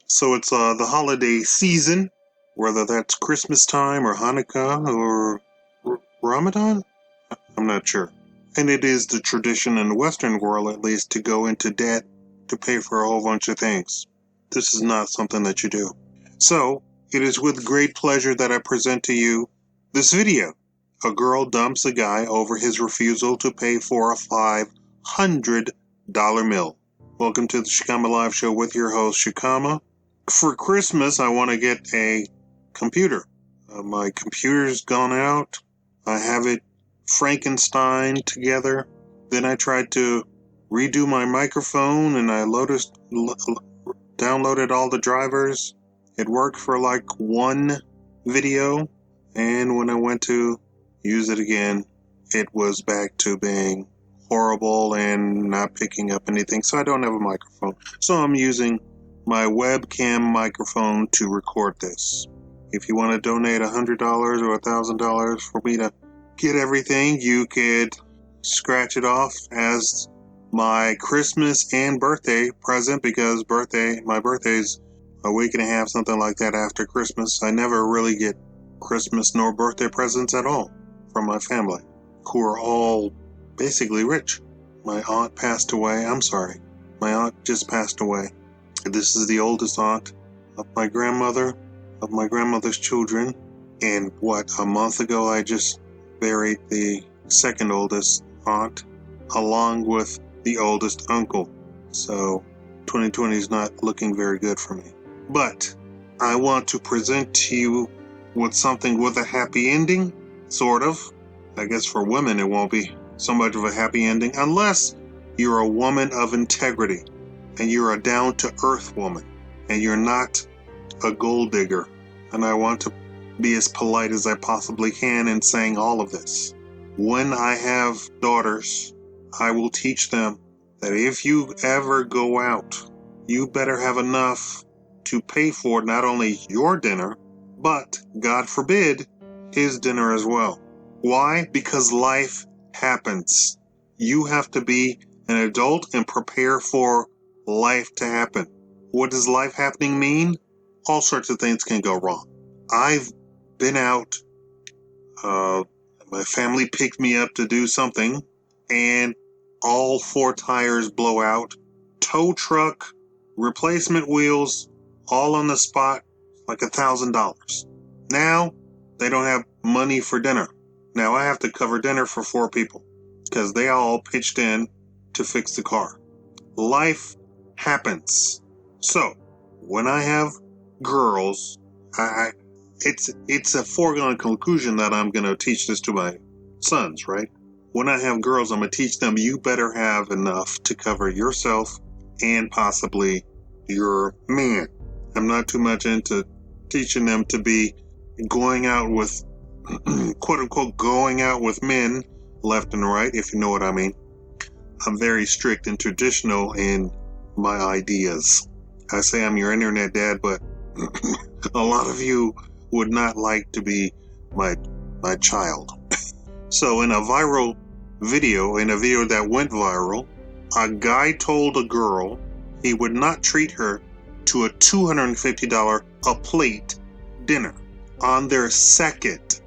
So it's the holiday season, whether that's Christmas time or Hanukkah or Ramadan? I'm not sure. And it is the tradition in the Western world, at least, to go into debt to pay for a whole bunch of things. This is not something that you do. So, it is with great pleasure that I present to you this video. A girl dumps a guy over his refusal to pay for a $500 bill. Welcome to the Shakaama Live Show with your host, Shakaama. For Christmas, I want to get a computer. My computer's gone out. I have it Frankenstein together. Then I tried to redo my microphone and I downloaded all the drivers. It worked for like one video, and when I went to use it again, it was back to being horrible and not picking up anything. So I don't have a microphone. So I'm using my webcam microphone to record this. If you want to donate $100 or $1,000 for me to get everything, you could scratch it off as my Christmas and birthday present, because my birthday's a week and a half, something like that, after Christmas. I never really get Christmas nor birthday presents at all from my family, who are all basically rich. My aunt passed away. I'm sorry. My aunt just passed away. This is the oldest aunt of my grandmother's children. And a month ago I just buried the second oldest aunt along with the oldest uncle. So 2020 is not looking very good for me. But I want to present to you with something with a happy ending, sort of. I guess for women it won't be so much of a happy ending unless you're a woman of integrity and you're a down-to-earth woman and you're not a gold digger. And I want to be as polite as I possibly can in saying all of this. When I have daughters, I will teach them that if you ever go out, you better have enough to pay for not only your dinner, but, God forbid, his dinner as well. Why? Because life happens. You have to be an adult and prepare for life to happen. What does life happening mean? All sorts of things can go wrong. I've been out, my family picked me up to do something, and all 4 tires blow out, tow truck, replacement wheels, all on the spot, like $1,000. Now, they don't have money for dinner. Now I have to cover dinner for 4 people, because they all pitched in to fix the car. Life happens. So, when I have girls, it's a foregone conclusion that I'm going to teach this to my sons, right? When I have girls, I'm going to teach them you better have enough to cover yourself and possibly your man. I'm not too much into teaching them to be going out with, quote unquote, going out with men left and right, if you know what I mean. I'm very strict and traditional in my ideas. I say I'm your internet dad, but a lot of you would not like to be my child. So in a video that went viral, a guy told a girl he would not treat her to a $250 a plate dinner on their second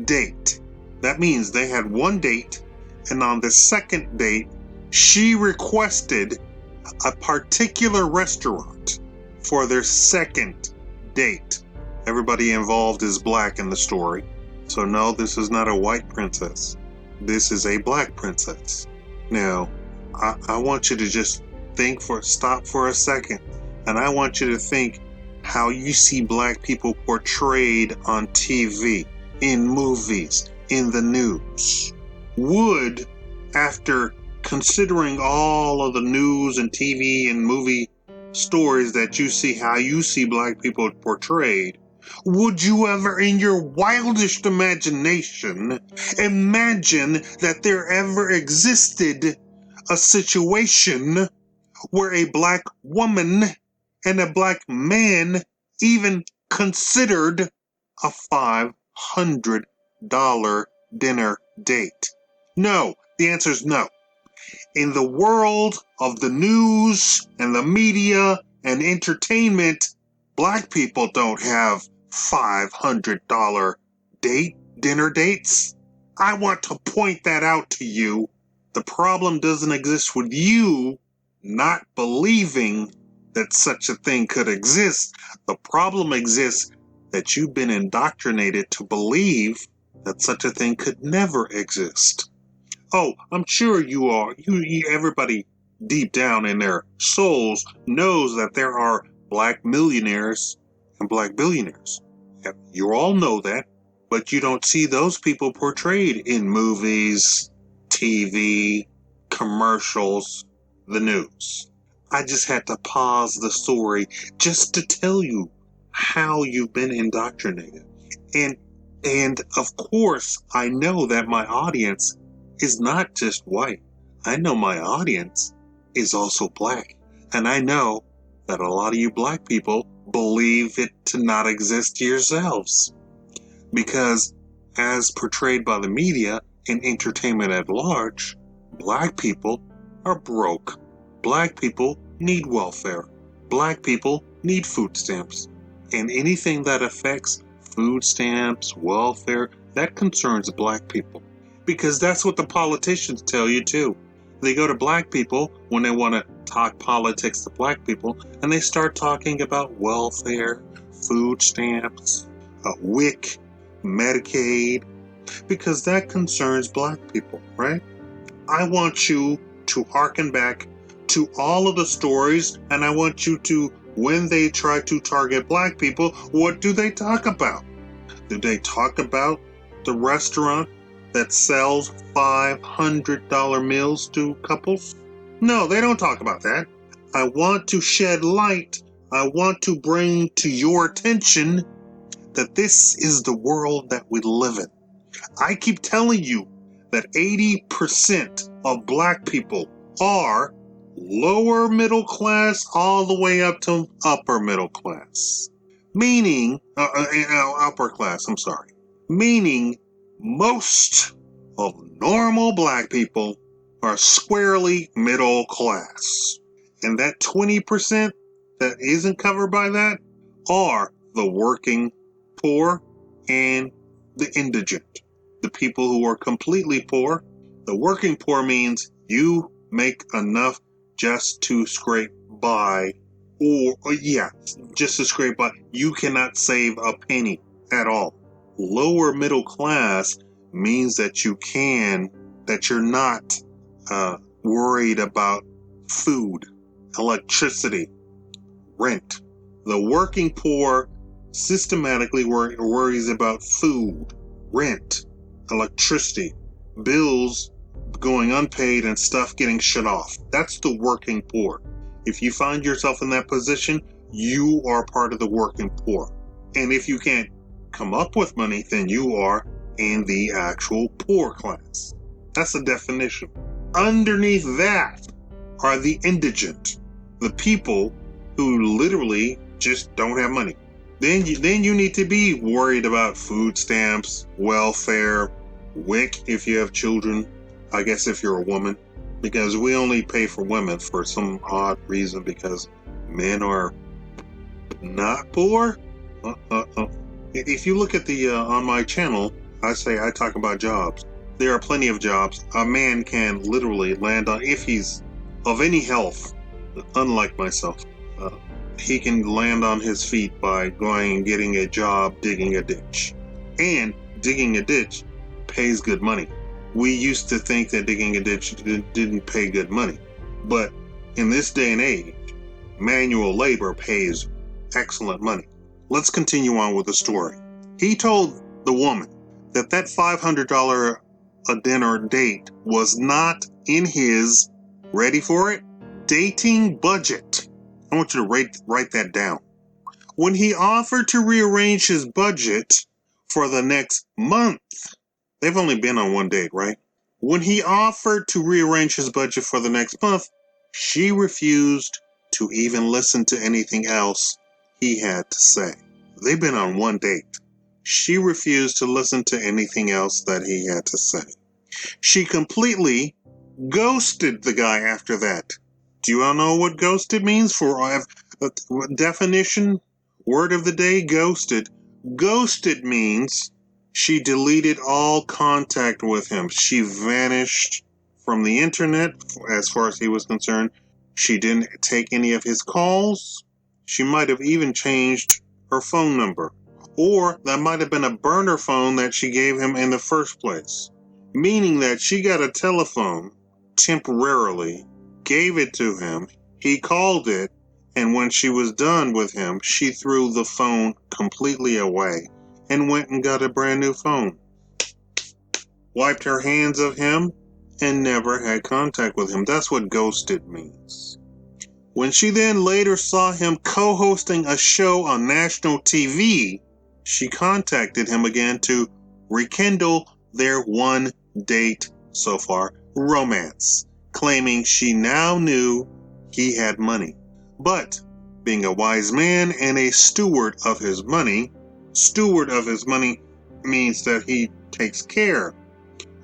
date. That means they had one date, and on the second date, she requested a particular restaurant for their second date. Everybody involved is black in the story. So no, this is not a white princess. This is a black princess. Now, I want you to just stop for a second. And I want you to think how you see black people portrayed on TV, in movies, in the news. Would, after considering all of the news and TV and movie stories that you see, how you see black people portrayed, would you ever in your wildest imagination imagine that there ever existed a situation where a black woman and a black man even considered a $500 dinner date? No. The answer is no. In the world of the news and the media and entertainment, Black people don't have $500 dinner dates. I want to point that out to you. The problem doesn't exist with you not believing that such a thing could exist. The problem exists that you've been indoctrinated to believe that such a thing could never exist. Oh, I'm sure you are. Everybody deep down in their souls knows that there are black millionaires and black billionaires. You all know that, but you don't see those people portrayed in movies, TV, commercials, the news. I just had to pause the story just to tell you how you've been indoctrinated. And of course, I know that my audience is not just white. I know my audience is also black. And I know that a lot of you black people believe it to not exist yourselves. Because as portrayed by the media and entertainment at large, black people are broke. Black people need welfare. Black people need food stamps. And anything that affects food stamps, welfare, that concerns black people. Because that's what the politicians tell you too. They go to black people when they want to talk politics to black people, and they start talking about welfare, food stamps, WIC, Medicaid, because that concerns black people, right? I want you to hearken back to all of the stories, and I want you to, when they try to target black people, what do they talk about? Do they talk about the restaurant that sells $500 meals to couples? No, they don't talk about that. I want to shed light. I want to bring to your attention that this is the world that we live in. I keep telling you that 80% of black people are lower middle class all the way up to upper middle class. Meaning, upper class, I'm sorry. Meaning, most of normal black people are squarely middle class. And that 20% that isn't covered by that are the working poor and the indigent. The people who are completely poor. The working poor means you make enough just to scrape by, just to scrape by. You cannot save a penny at all. Lower middle class means that you're not worried about food, electricity, rent. The working poor systematically worries about food, rent, electricity, bills going unpaid, and stuff getting shut off. That's the working poor. If you find yourself in that position, you are part of the working poor. And if you can't come up with money, then you are in the actual poor class. That's the definition. Underneath that are the indigent, the people who literally just don't have money. Then you need to be worried about food stamps, welfare, WIC if you have children, I guess if you're a woman, because we only pay for women for some odd reason because men are not poor. If you look at the on my channel, I talk about jobs. There are plenty of jobs a man can literally land on if he's of any health, unlike myself. He can land on his feet by going and getting a job digging a ditch. And digging a ditch pays good money. We used to think that digging a ditch didn't pay good money. But in this day and age, manual labor pays excellent money. Let's continue on with the story. He told the woman that $500 a dinner date was not in his, ready for it, dating budget. I want you to write that down. When he offered to rearrange his budget for the next month, they've only been on one date, right? When he offered to rearrange his budget for the next month, she refused to even listen to anything else he had to say. They've been on one date. She refused to listen to anything else that he had to say. She completely ghosted the guy after that. Do you all know what ghosted means for definition? Word of the day, ghosted. Ghosted means she deleted all contact with him. She vanished from the internet as far as he was concerned. She didn't take any of his calls. She might have even changed her phone number. Or that might have been a burner phone that she gave him in the first place. Meaning that she got a telephone temporarily, gave it to him, he called it, and when she was done with him, she threw the phone completely away and went and got a brand new phone. Wiped her hands of him and never had contact with him. That's what ghosted means. When she then later saw him co-hosting a show on national TV, she contacted him again to rekindle their one date so far romance, claiming she now knew he had money. But being a wise man and a steward of his money means that he takes care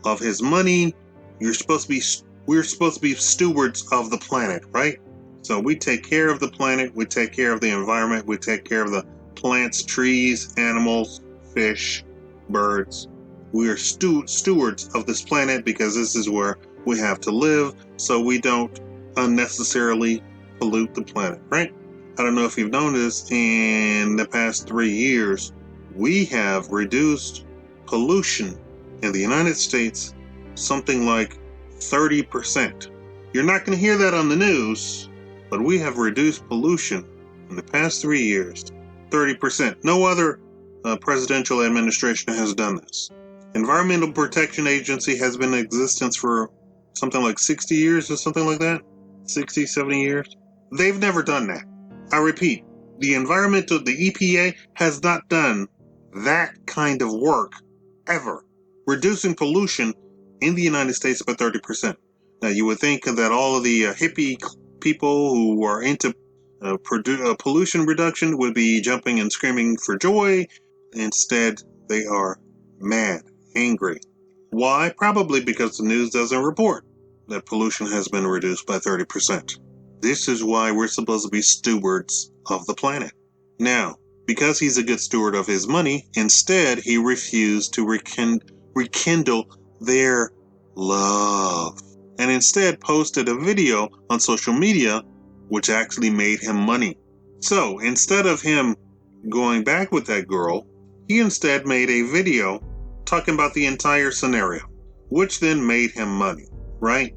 of his money. We're supposed to be stewards of the planet, right? So we take care of the planet, we take care of the environment, we take care of the plants, trees, animals, fish, birds. We are stewards of this planet because this is where we have to live, so we don't unnecessarily pollute the planet, right? I don't know if you've noticed, in the past 3 years, we have reduced pollution in the United States something like 30%. You're not going to hear that on the news, but we have reduced pollution in the past 3 years 30%. No other presidential administration has done this. Environmental Protection Agency has been in existence for something like 60 years or something like that. 60, 70 years. They've never done that. I repeat, the EPA has not done that kind of work ever. Reducing pollution in the United States by 30%. Now, you would think that all of the hippie people who are into pollution reduction would be jumping and screaming for joy. Instead, they are mad, angry. Why? Probably because the news doesn't report that pollution has been reduced by 30%. This is why we're supposed to be stewards of the planet. Now, because he's a good steward of his money, instead he refused to rekindle their love, and instead posted a video on social media which actually made him money. So instead of him going back with that girl, he instead made a video talking about the entire scenario, which then made him money, right?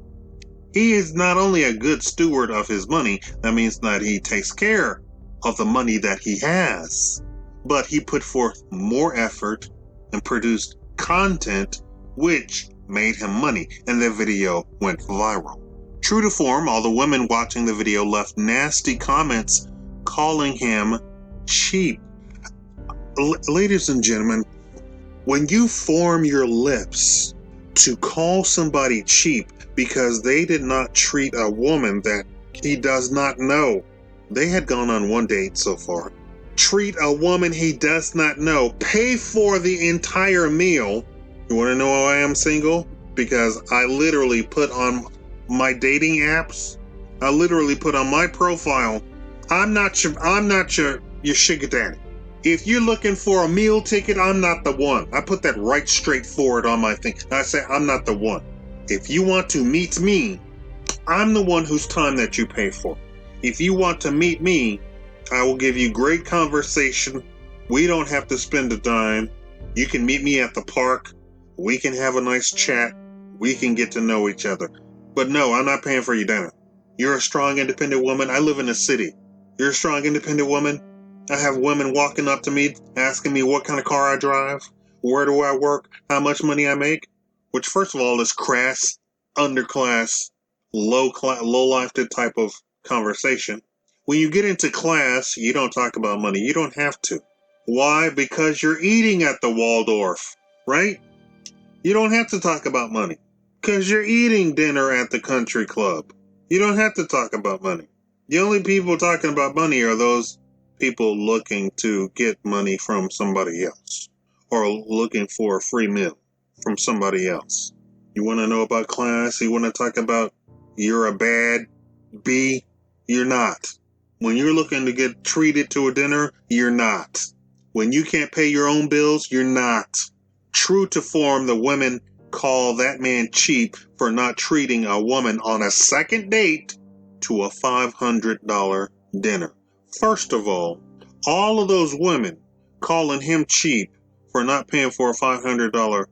He is not only a good steward of his money, that means that he takes care of the money that he has, but he put forth more effort and produced content which made him money, and the video went viral. True to form, all the women watching the video left nasty comments calling him cheap. Ladies and gentlemen, when you form your lips to call somebody cheap because they did not treat a woman that he does not know, they had gone on one date so far, treat a woman he does not know, pay for the entire meal. You want to know why I am single? Because I literally put on my dating apps, I literally put on my profile, I'm not your sugar daddy. If you're looking for a meal ticket, I'm not the one. I put that right straight forward on my thing. I say, I'm not the one. If you want to meet me, I'm the one whose time that you pay for. If you want to meet me, I will give you great conversation. We don't have to spend a dime. You can meet me at the park. We can have a nice chat. We can get to know each other. But no, I'm not paying for your dinner. You're a strong, independent woman. I live in a city. You're a strong, independent woman. I have women walking up to me, asking me what kind of car I drive, where do I work, how much money I make, which first of all is crass, underclass, low-life type of conversation. When you get into class, you don't talk about money. You don't have to. Why? Because you're eating at the Waldorf, right? You don't have to talk about money because you're eating dinner at the country club. You don't have to talk about money. The only people talking about money are those people looking to get money from somebody else or looking for a free meal from somebody else. You want to know about class? You want to talk about you're a bad B? You're not. When you're looking to get treated to a dinner, you're not. When you can't pay your own bills, you're not. True to form, the women call that man cheap for not treating a woman on a second date to a $500 dinner. First of all of those women calling him cheap for not paying for a $500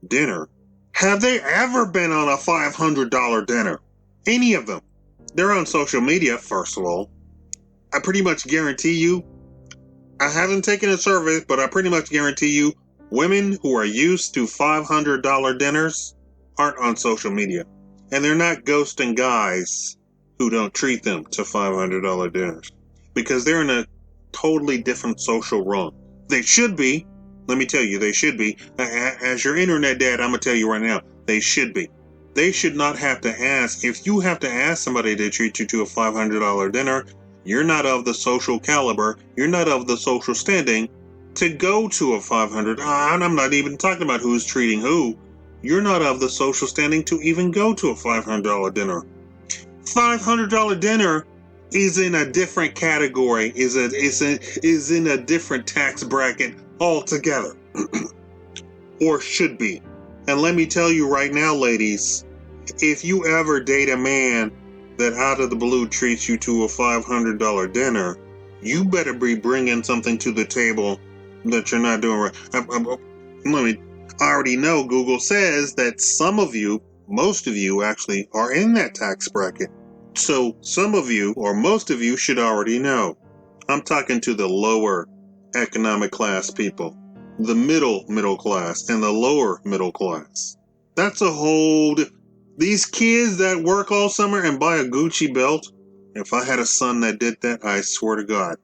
dinner, have they ever been on a $500 dinner? Any of them? They're on social media, first of all. I pretty much guarantee you, I haven't taken a survey, but I pretty much guarantee you, women who are used to $500 dinners aren't on social media. And they're not ghosting guys who don't treat them to $500 dinners. Because they're in a totally different social run. They should be. Let me tell you, they should be. As your internet dad, I'm going to tell you right now, they should be. They should not have to ask. If you have to ask somebody to treat you to a $500 dinner, you're not of the social caliber, you're not of the social standing to go to a $500. And I'm not even talking about who's treating who. You're not of the social standing to even go to a $500 dinner. $500 dinner is in a different category, is in a different tax bracket altogether. Or should be. And let me tell you right now, ladies, if you ever date a man that out of the blue treats you to a $500 dinner, you better be bringing something to the table that you're not doing right. I already know Google says that some of you, most of you actually, are in that tax bracket. So some of you, or most of you, should already know. I'm talking to the lower economic class people, the middle class, and the lower middle class. That's a whole... These kids that work all summer and buy a Gucci belt, if I had a son that did that, I swear to God,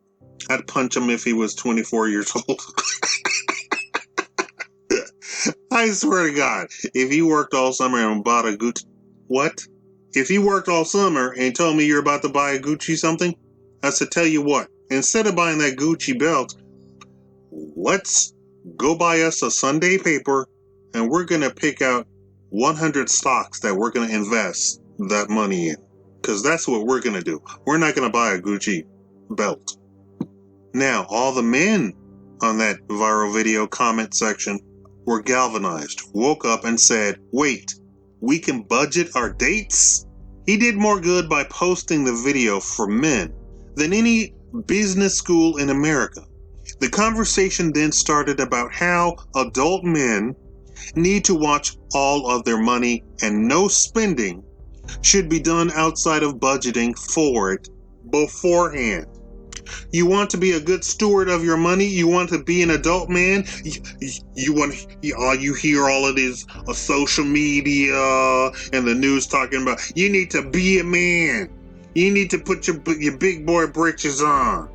I'd punch him if he was 24 years old. I swear to God, if he worked all summer and bought a Gucci... What? If you worked all summer and told me you're about to buy a Gucci something, I said, tell you what, instead of buying that Gucci belt, let's go buy us a Sunday paper and we're going to pick out 100 stocks that we're going to invest that money in. Because that's what we're going to do. We're not going to buy a Gucci belt. Now, all the men on that viral video comment section were galvanized, woke up and said, wait, we can budget our dates? He did more good by posting the video for men than any business school in America. The conversation then started about how adult men need to watch all of their money and no spending should be done outside of budgeting for it beforehand. You want to be a good steward of your money? You want to be an adult man? You hear all of this social media and the news talking about you need to be a man. You need to put your big boy britches on.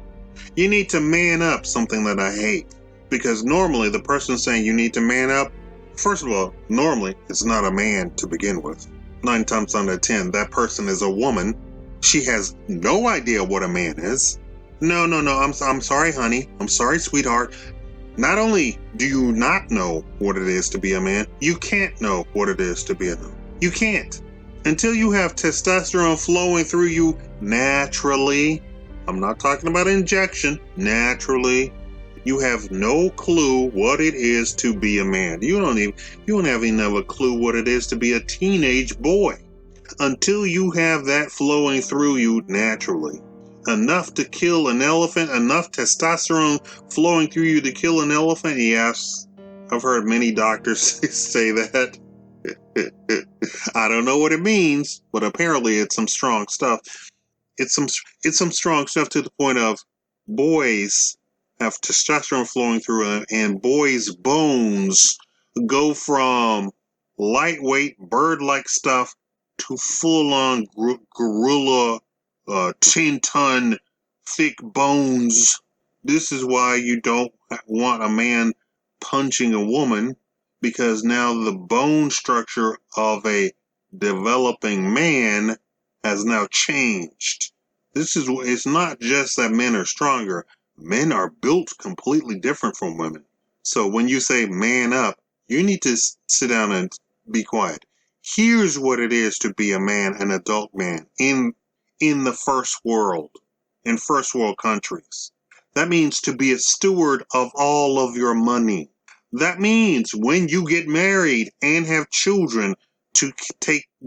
You need to man up, something that I hate. Because normally the person saying you need to man up, first of all, normally it's not a man to begin with. 9 times out of 10, that person is a woman. She has no idea what a man is. No, I'm sorry, honey. I'm sorry, sweetheart. Not only do you not know what it is to be a man, you can't know what it is to be a man. You can't. Until you have testosterone flowing through you naturally, I'm not talking about injection, naturally, you have no clue what it is to be a man. You don't have even a clue what it is to be a teenage boy. Until you have that flowing through you naturally. Enough to kill an elephant, enough testosterone flowing through you to kill an elephant? Yes, I've heard many doctors say that. I don't know what it means, but apparently it's some strong stuff. It's some strong stuff to the point of boys have testosterone flowing through them, and boys' bones go from lightweight bird-like stuff to full-on gorilla 10-ton thick bones. This is why you don't want a man punching a woman, because now the bone structure of a developing man has now changed. It's not just that men are stronger. Men are built completely different from women. So when you say man up, you need to sit down and be quiet. Here's what it is to be a man, an adult man, in the first world. in first world countries. That means to be a steward of all of your money. That means when you get married and have children, to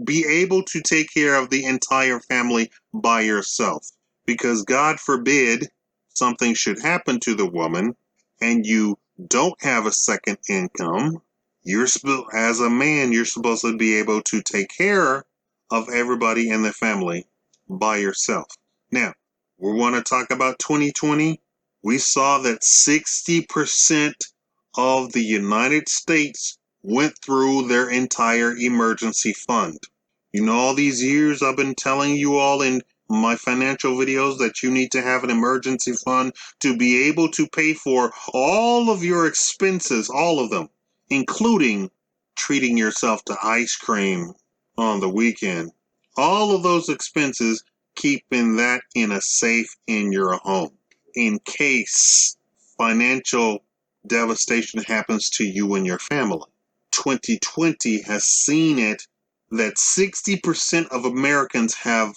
be able to take care of the entire family by yourself. Because God forbid something should happen to the woman and you don't have a second income, as a man, you're supposed to be able to take care of everybody in the family by yourself. Now, we want to talk about 2020. We saw that 60% of the United States went through their entire emergency fund. You know, all these years I've been telling you all in my financial videos that you need to have an emergency fund to be able to pay for all of your expenses, all of them, including treating yourself to ice cream on the weekend. All of those expenses, keeping that in a safe in your home in case financial devastation happens to you and your family. 2020 has seen it that 60% of Americans have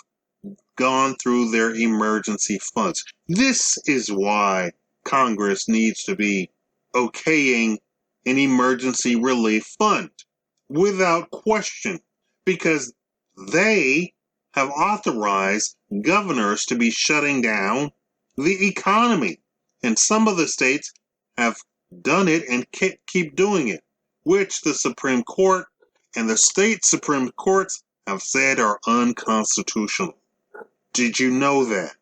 gone through their emergency funds. This is why Congress needs to be okaying an emergency relief fund without question, because they have authorized governors to be shutting down the economy. And some of the states have done it and keep doing it, which the Supreme Court and the state Supreme Courts have said are unconstitutional. Did you know that?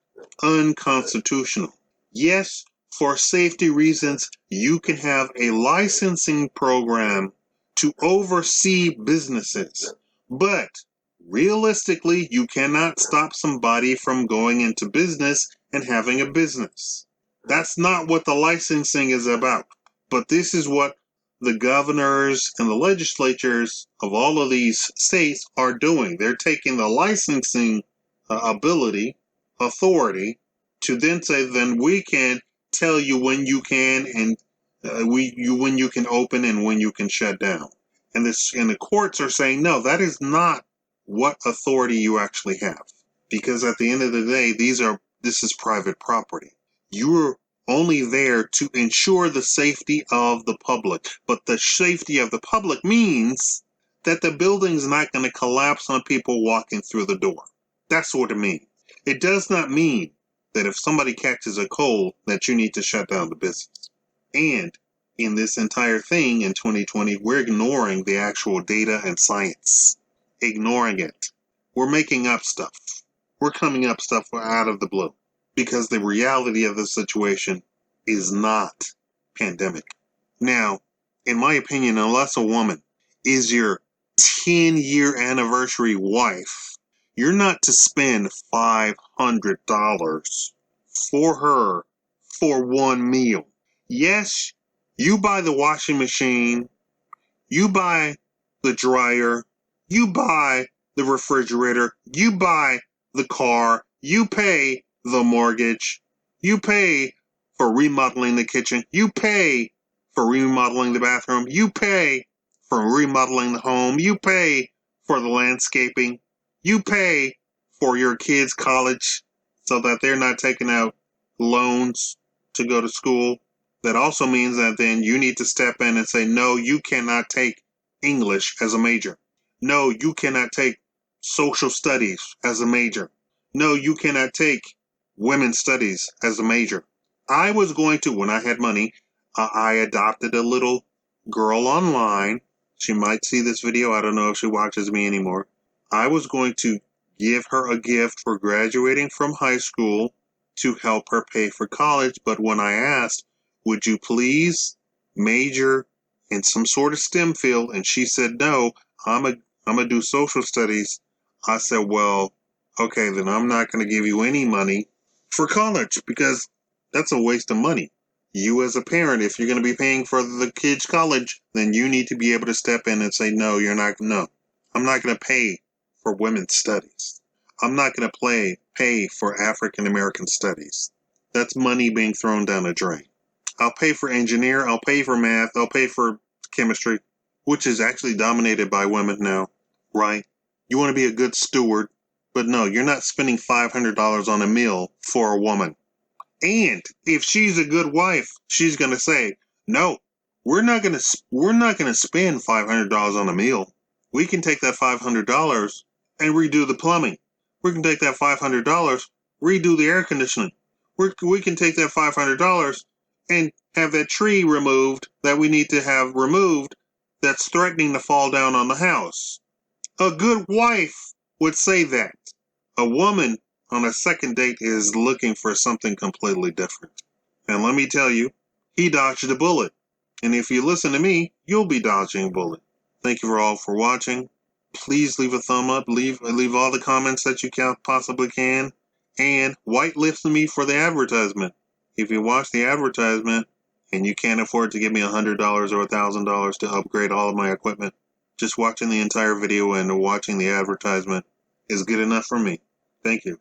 Unconstitutional. Yes, for safety reasons, you can have a licensing program to oversee businesses, but realistically, you cannot stop somebody from going into business and having a business. That's not what the licensing is about. But this is what the governors and the legislatures of all of these states are doing. They're taking the licensing authority, to then say, then we can tell you when you can and when you can open and when you can shut down. And the courts are saying, no, that is not what authority you actually have. Because at the end of the day, this is private property. You're only there to ensure the safety of the public. But the safety of the public means that the building's not going to collapse on people walking through the door. That's what it means. It does not mean that if somebody catches a cold that you need to shut down the business. And in this entire thing in 2020, we're ignoring the actual data and science. Ignoring it. We're making up stuff. We're coming up stuff out of the blue. Because the reality of the situation is not pandemic. Now, in my opinion, unless a woman is your 10-year anniversary wife, you're not to spend $500 for her for one meal. Yes, you buy the washing machine, you buy the dryer, you buy the refrigerator, you buy the car, you pay the mortgage, you pay for remodeling the kitchen, you pay for remodeling the bathroom, you pay for remodeling the home, you pay for the landscaping, you pay for your kids' college so that they're not taking out loans to go to school. That also means that then you need to step in and say, no, you cannot take English as a major. No, you cannot take social studies as a major. No, you cannot take women's studies as a major. I was going to, when I had money, I adopted a little girl online. She might see this video. I don't know if she watches me anymore. I was going to give her a gift for graduating from high school to help her pay for college. But when I asked, would you please major in some sort of STEM field? And she said, no, I'm gonna do social studies. I said, well, okay, then I'm not going to give you any money for college because that's a waste of money. You as a parent, if you're going to be paying for the kids' college, then you need to be able to step in and say, no, I'm not going to pay for women's studies. I'm not going to pay for African American studies. That's money being thrown down the drain. I'll pay for engineer, I'll pay for math, I'll pay for chemistry, which is actually dominated by women now, right? You want to be a good steward, But no, you're not spending $500 on a meal for a woman. And if she's a good wife, she's going to say, "No, we're not going to spend $500 on a meal. We can take that $500 and redo the plumbing. We can take that $500, redo the air conditioning. We can take that $500 and have that tree removed that we need to have removed that's threatening to fall down on the house." A good wife would say that. A woman on a second date is looking for something completely different. And let me tell you, he dodged a bullet. And if you listen to me, you'll be dodging a bullet. Thank you all for watching. Please leave a thumb up. Leave all the comments that you possibly can. And whitelist me for the advertisement. If you watch the advertisement and you can't afford to give me $100 or $1,000 to upgrade all of my equipment, just watching the entire video and watching the advertisement is good enough for me. Thank you.